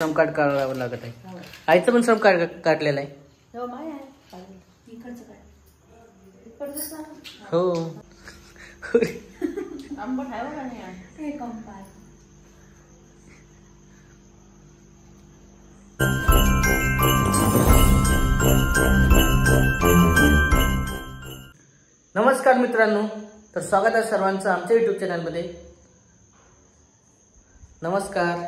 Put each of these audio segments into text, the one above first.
श्रम कार्ड काढावं लागत आहे. आईचं पण श्रम कार्ड काढलेलं आहे. हो नमस्कार मित्रांनो, तर स्वागत आहे सर्वांचं आमच्या YouTube चॅनलमध्ये. नमस्कार.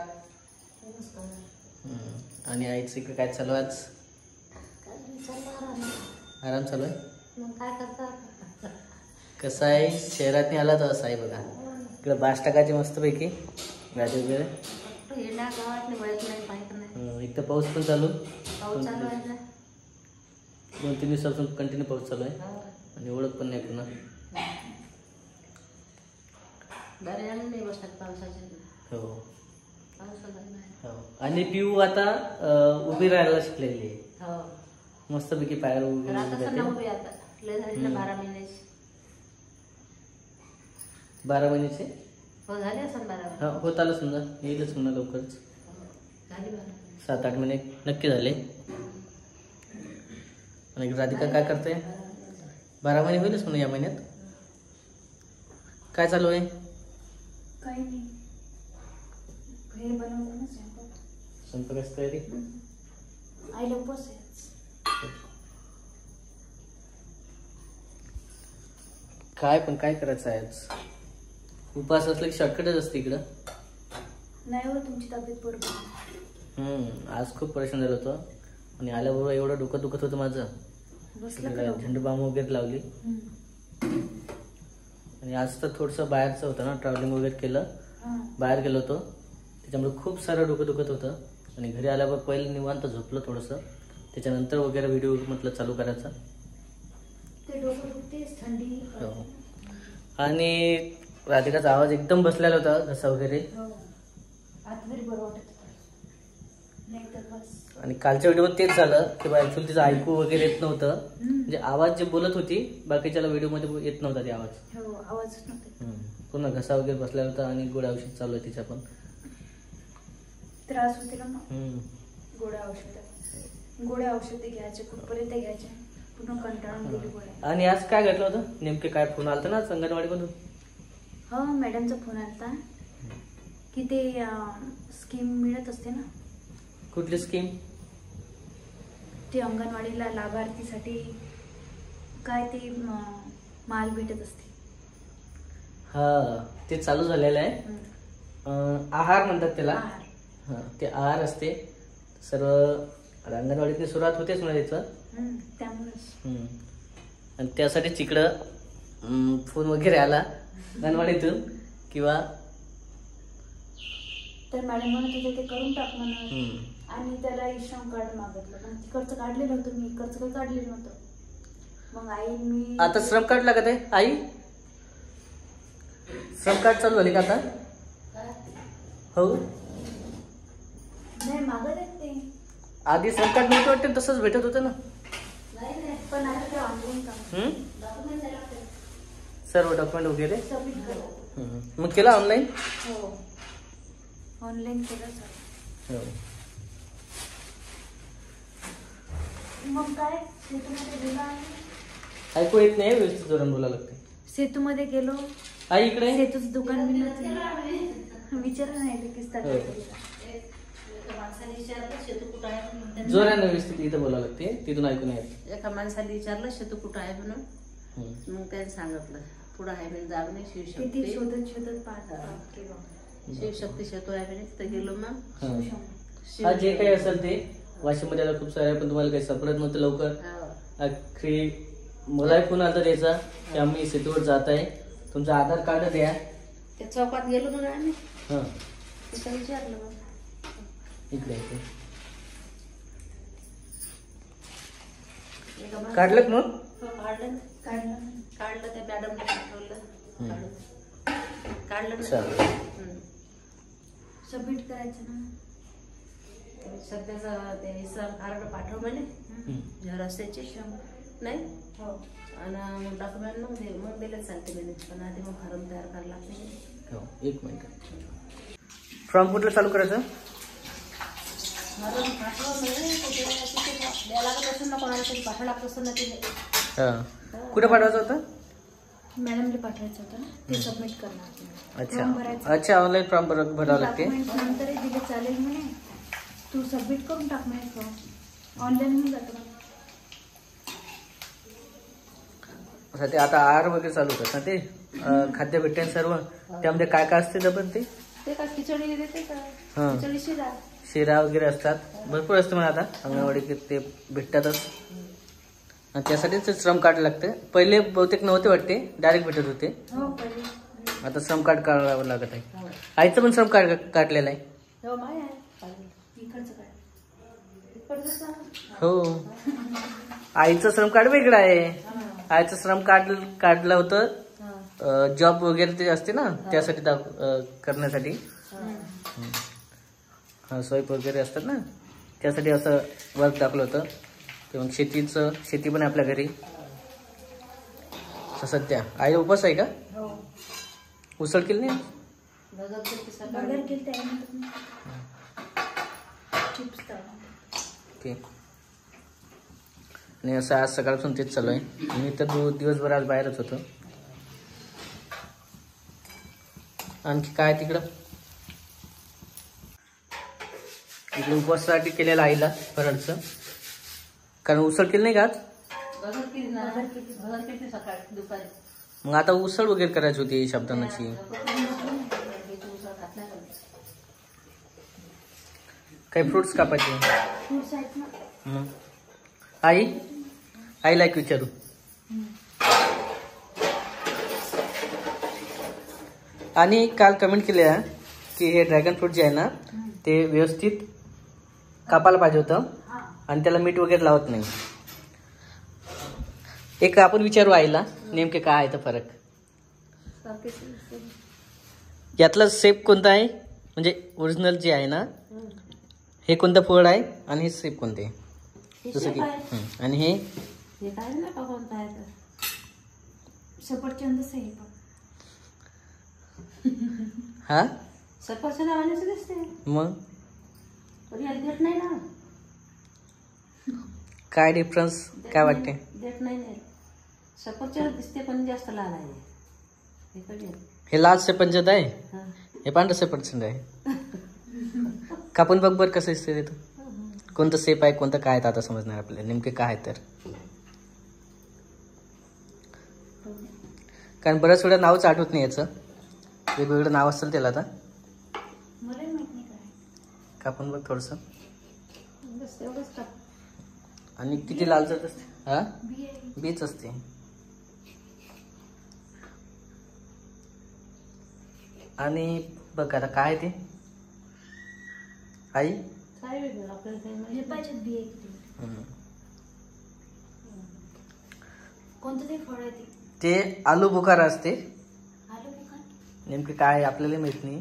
आणि आईचं इकडे काय चालू आहे? आज आराम चालू आहे. कसं आहे, शहरात आला तर असं आहे बघा. इकडे बास टाकायचे मस्तपैकी गाडी वगैरे. इथं पाऊस पण चालू 2-3 दिवसापासून कंटिन्यू पाऊस चालू आहे आणि ओळख पण नाही पुन्हा. हो. आणि पिऊ आता उभी राहायला शिकलेली आहे. मस्तपैकी पायावर उभी राहते. 12 महिन्याचे होत आलं समजा, येईलच म्हणा लवकरच. 7-8 महिने नक्की झाले. आणि राधिका काय करते? 12 महिने होईलच म्हणा या महिन्यात. काय चालू आहे? काही नाही, घरी बनवतो ना स्वयंपाकाची तयारी. आईला उपवास आहे. काय करायचं आहे आज? उपवास असला की शॉर्टकटच असते इकडं. नाही हो, तुमची तब्येत बरोबर. आज खूप परेशान झालं होतं आणि आल्याबरोबर एवढं डोकं दुखत होतं माझं. झेंडू बाम वगैरे लावली. आणि आज तर थोडंसं बाहेरचं होतं ना, ट्रॅव्हलिंग वगैरे केलं, बाहेर गेलो होतो, त्याच्यामुळे खूप सारं डोकं दुखत होतं. आणि घरी आल्यावर पहिलं निवांत झोपलं थोडंसं, त्याच्यानंतर वगैरे व्हिडिओ म्हटलं चालू करायचा. हो. आणि राधिकाचा आवाज एकदम बसलेला होता, घसा वगैरे. आणि कालच्या व्हिडिओमध्ये तेच झालं की ऍक्च्युअली तिचं ऐकू वगैरे येत नव्हतं. म्हणजे आवाज जे बोलत होती बाकीच्या व्हिडिओमध्ये येत नव्हता ते आवाज. पुन्हा घसा वगैरे बसलेला होता आणि गोळ्या औषध चालू आहे तिच्या पण. त्रास होते ना मग. गोळ्या औषध घ्यायचे, कुठपर्यंत घ्यायचे, पुन्हा कंटाळून गेली गोळ्या. आणि आज काय घडलं होतं नेमके? काय फोन आलता ना अंगणवाडीमधून? हो, मॅडमचा फोन आलता की ते स्कीम मिळत असते ना. कुठली स्कीम? ते अंगणवाडीला लाभार्थीसाठी काय ते माल भेटत असते. हा, ते चालू झालेलं आहे. आहार म्हणतात त्याला. ते आहार असते सर्व अंगणवाडीतली सुरुवात होतेच म्हणजे त्याचं. त्यामुळेच. आणि त्यासाठीच इकडं फोन वगैरे आला अंगणवाडीतून किंवा तर मॅडम म्हणत होते ते करून टाक म्हणून. आणि त्याला श्रम कार्ड मागितलं, पण तिकडचं काढलेलं होतं, मी इकडचं काही काढलेलं नव्हतं. मग आई मी आता श्रम कार्ड लागत आहे. आई, श्रम कार्ड चालू झाले का आता? हो, नाही मागत आहेत ते. आधी श्रम कार्ड नव्हतं वाटतं, तसंच भेटत होतं ना. पण आता ते ऑनलाईन काम सर्व डॉक्युमेंट वगैरे सबमिट करा. मग केला ऑनलाईन? हो, ऑनलाईन केलं. हो. मग काय सेतूमध्ये गेलो. ऐकू येत नाही, व्यवस्थित जोरात बोलायला लागते. सेतूमध्ये गेलो. आई इकडे सेतूचं दुकान विचारा नाही जोराने व्यवस्थित इथं बोलायला लागते, तिथून ऐकू नाही. एका माणसाने विचारलं शेतू कुठं आहे म्हणून. मग त्याने सांगितलं पुढं आहे म्हणजे जाग नाही. शिवशक्ती शिवशक्ती शेतू आहे म्हणजे तिथं गेलो. मग हा, जे काही असेल ते वाशिममध्ये खूप सारे, पण तुम्हाला काही सापडत नव्हतं लवकर. अख्री मलाही फोन आता द्यायचा की आम्ही सेतूवर जात आहे, तुमचं आधार कार्ड द्या. त्या चौकात गेलो मग आम्ही. तिथं विचारलं मग इकडे काढलं मग. काढलं त्या मॅडमने पाठवलं. काढलं सबमिट करायचं ना. सध्याचं ते श्रम कार्ड पाठव म्हणे, झेरॉक्सचे नाही. आणि डॉक्युमेंट मग दिले चालते म्हणे, पण आधी मग फॉर्म तयार करायला लागते. एक मिनिट. फॉर्म कुठलं चालू करायचं? कुठं पाठवायचं होतं? मॅडमला पाठवायचं होतं ना, ते सबमिट करणार. अच्छा अच्छा, ऑनलाईन फॉर्म भरावं लागते. नंतर दिले चालेल म्हणे, तू सबमिट करून टाक म्हणे फॉर्म, ऑनलाईन होऊन जातं म्हणे. ते आता आहार वगैरे चालू होतात ना, ते खाद्य भेटते सर्व. त्यामध्ये काय काय असते पण ते काय खिचडी देते का? खिचडी शिरा वगैरे असतात, भरपूर असतं मला आता अंगणवाडी ते भेटतातच. आणि त्यासाठीच श्रम कार्ड लागतं. पहिले बहुतेक नव्हते वाटते, डायरेक्ट भेटत होते. आता श्रम कार्ड काढावं लागत आहे. आईचं पण श्रम कार्ड काढलेलं आहे. हो, आईचं श्रम कार्ड वेगळं आहे. आईचं श्रम कार्ड काढलं होतं जॉब वगैरे ते असते ना, त्यासाठी करण्यासाठी. हा, स्वयंपाक वगैरे असतात ना, त्यासाठी असं वर्क दाखवलं होतं. ते मग शेती पण आहे आपल्या घरी सध्या. आई उपास आहे का? उसळ केली नाही? आणि असं आज सकाळपासून तेच चालू आहे. मी तर दिवसभर आज बाहेरच होतो. आणखी काय तिकडं? इकडे उपवासासाठी केलेलं आईला फराळचं, कारण उसळ केली नाही का आज? मग आता उसळ वगैरे करायची होती साबुदाण्याची. काही फ्रुट्स कापायचे. आईला एक विचारू. आणि काल कमेंट केली की हे ड्रॅगन फ्रूट जे आहे ना, ते व्यवस्थित कापायला पाहिजे होतं आणि त्याला मीठ वगैरे लावत नाही. एक आपण विचारू आईला नेमके काय आहे तर फरक. यातला सेप कोणता आहे, म्हणजे ओरिजिनल जे आहे ना, हे कोणतं फळ आहे आणि हे सेप कोणते, जसं की आणि हे सफरचंद. हा, सफरचंद दिसते मग देत नाही ना. काय डिफरन्स काय वाटते? देत नाही. सफरचंद दिसते पण जास्त लाल आहे. हे लाल सफरचंद आहे, हे पांढरं सफरचंद आहे. कापून बघ बरं कसं दिसते तिथं. कोणतं सेप आहे कोणतं काय आहे आता समजणार आपल्याला नेमके काय आहे तर. कारण बऱ्याच वेळा नावच आठवत नाही याचं, वेगवेगळं नाव असेल त्याला. आता कापून बघ थोडस. आणि किती लालसर असते. हा, बीच असते. आणि बघ आता काय ते आई कोणतं ते फळ आहे ते आलू बुखारा असते. नेमके काय आपल्याला माहित नाही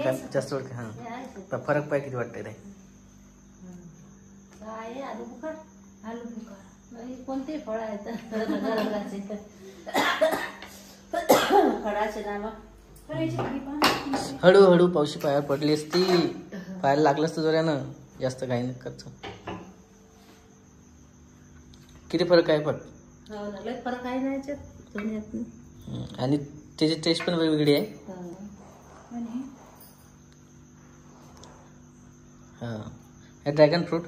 काय जास्त ओळख. हा, फरक पाय किती वाटतंय ते. आलू बुखार. कोणते फळ आहेत फळाचे नाव? हळूहळू पावशी पायावर पडली असती, पायाला लागलं असतं जोऱ्यानं. जास्त काही नाही खर्च. किती फरक आहे पण. फरक आहे ना. आणि त्याची टेस्ट पण वेगवेगळी आहे. हा, हे ड्रॅगन फ्रूट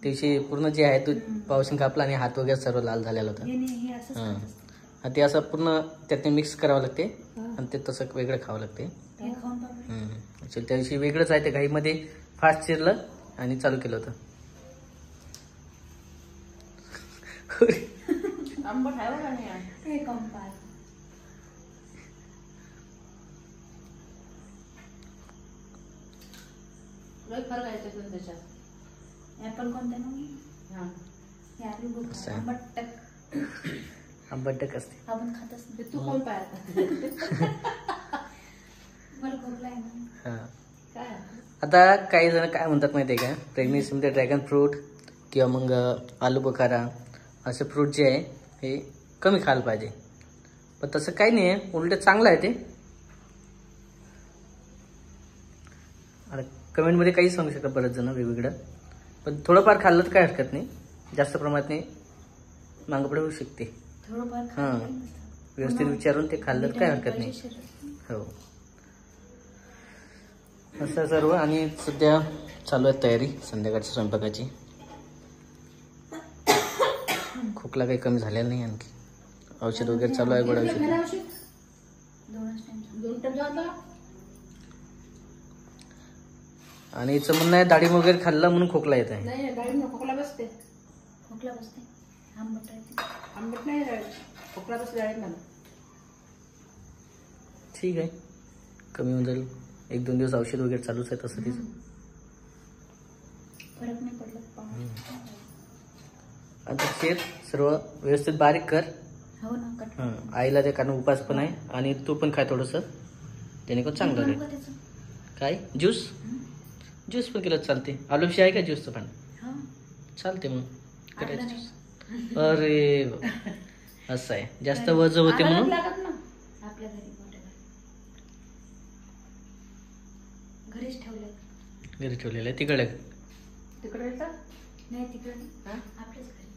त्याची पूर्ण जे आहे तो पावसाने कापला आणि हात वगैरे सर्व लाल झालेला होता. हा, ते असं पूर्ण त्यातने मिक्स करावं लागते आणि ते तसं वेगळं खावं लागते. ऍक्च्युअली त्या दिवशी वेगळंच आहे. ते घाईमध्ये फास्ट चिरलं आणि चालू केलं होतं. आंबट आहे बघा नाही. फरक आहे त्याच्यात. ऍपल कोणता आंबटक असते. आपण खातच नाही. तू कोण पाहिजे? आता काही जण काय म्हणतात माहिती आहे का, प्रेग्नेन्सीमध्ये ड्रॅगन फ्रूट किंवा मग आलू बुखारा असे फ्रूट जे आहे हे कमी खायला पाहिजे. पण तसं काही नाही आहे, उलट चांगलं आहे ते. कमेंटमध्ये काही सांगू शकता बरेच जण वेगवेगळं. पण थोडंफार खाल्लं तर काय हरकत नाही, जास्त प्रमाणात नाही, मागपुढे होऊ शकते. थोडंफार हां, व्यवस्थित विचारून ते खाल्लं तर काय हरकत नाही. हो, असं सर्व. आणि सध्या चालू आहे तयारी संध्याकाळच्या स्वयंपाकाची. खोकला काही कमी झालेला नाही, आणखी औषध वगैरे चालू आहे, गोड औषध. आणि हिचं म्हणणं आहे डाळिंब वगैरे खाल्ला म्हणून खोकला येत आहे. नाही, डाळिंब खोकला बसते. खोकला बसते, आंबट आहे. आंबट नाही, खोकला बसते डाळिंबाला. ठीक आहे, कमी होऊन जाईल. 1-2 दिवस औषध वगैरे चालूच आहे तसं तिचं. फरक नाही पडला. आता शेत सर्व व्यवस्थित बारीक कर. हो ना, कट. आईला ते कारण उपास पण आहे, आणि तू पण खाय थोडंसं, जेणेकरून चांगलं राहील. काय ज्यूस? ज्यूस पण केलं चालते. आलूशी आहे का ज्यूसचं पाणी? चालते मग करायचं ज्यूस. अरे असं आहे, जास्त वजन होते म्हणून. आपल्या घरीच ठेवले. घरी ठेवलेलं आहे. तिकडे नाही, तिकडे आपल्याच घरी.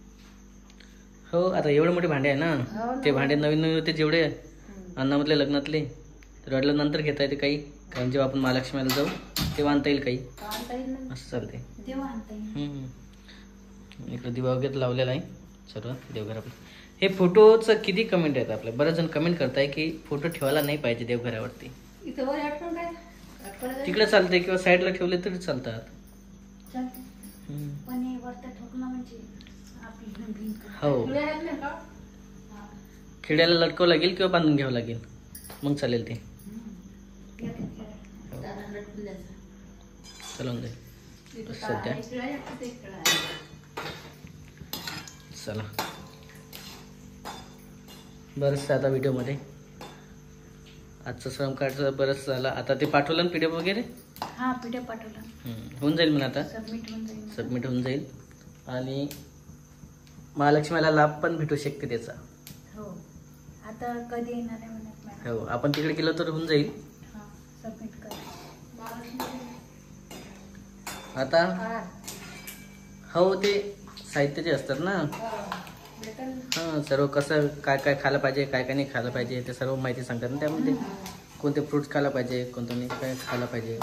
हो, आता एवढे मोठे भांडे आहे ना, ते भांडे नवीन नवीन होते जेवढे अन्नामधले लग्नातले, तर वाटलं नंतर घेता येते काही, कारण जेव्हा आपण महालक्ष्मीला जाऊ तेव्हा आणता येईल काही, असं चालते. इकडे दिवा वगैरे लावलेला आहे सर्व देवघरावर. हे फोटोचं किती कमेंट आहेत आपल्या, बरेच जण कमेंट करताय की फोटो ठेवायला नाही पाहिजे देवघरावरती. तिकडे चालते किंवा साईडला ठेवले तरी चालतात. हो, खिड्याला लटकावं लागेल किंवा बांधून घ्यावं लागेल, मग चालेल ते. चला सध्या चला बरंच आता व्हिडिओमध्ये आजचं श्रम कार्डचं बरंच झालं. आता ते पाठवलं ना PDF वगैरे? हां, PDF पाठवलं. होऊन जाईल म्हणा, आता सबमिट होऊन जाईल. आणि महालक्ष्मीला लाभ पण भेटू शकते त्याचा. हो, आता कधी येणार आहे म्हणत. हो, आपण तिकडे गेलो तर होऊन जाईल. सबमिट कर आता. हो, ते साहित्य जे असतात ना, हां, सर्व कसं काय काय खायला पाहिजे, काय काय नाही खायला पाहिजे, ते सर्व माहिती सांगतात ना त्यामध्ये. कोणते फ्रूट्स खायला पाहिजे, कोणतं नाही काय खायला पाहिजे,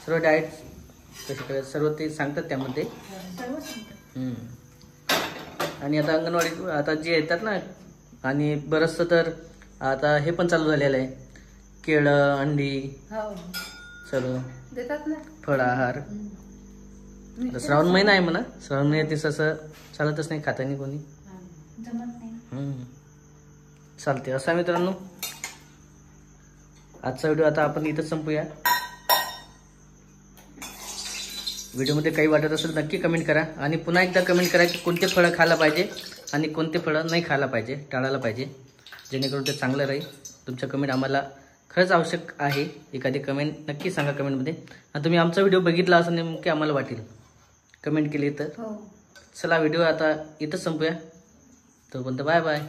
सर्व डाएट कसे करायचं सर्व ते सांगतात त्यामध्ये. आणि आता अंगणवाडी आता जे येतात ना, आणि बरंचसं तर आता हे पण चालू झालेलं आहे, केळं, अंडी सर्व देतात ना, फळ आहार. श्रावण महिना आहे म्हणा, श्रावण महिन्यात तसं चालतच नाही, खाता नाही कोणी, चालते. असा मित्रांनो आजचा व्हिडिओ आता आपण इथंच संपूया. व्हिडिओमध्ये काही वाटत असेल नक्की कमेंट करा, आणि पुन्हा एकदा कमेंट करा की कोणते फळं खायला पाहिजे आणि कोणते फळं नाही खायला पाहिजे, टाळायला पाहिजे, जेणेकरून ते चांगलं राहील. तुमच्या कमेंट आम्हाला खरंच आवश्यक आहे. एखादी कमेंट नक्की सांगा कमेंटमध्ये. आणि तुम्ही आमचा व्हिडिओ बघितला असं नेमके आम्हाला वाटेल कमेंट केली तर. चला व्हिडिओ आता इथंच संपूया. तोपर्यंत बाय बाय.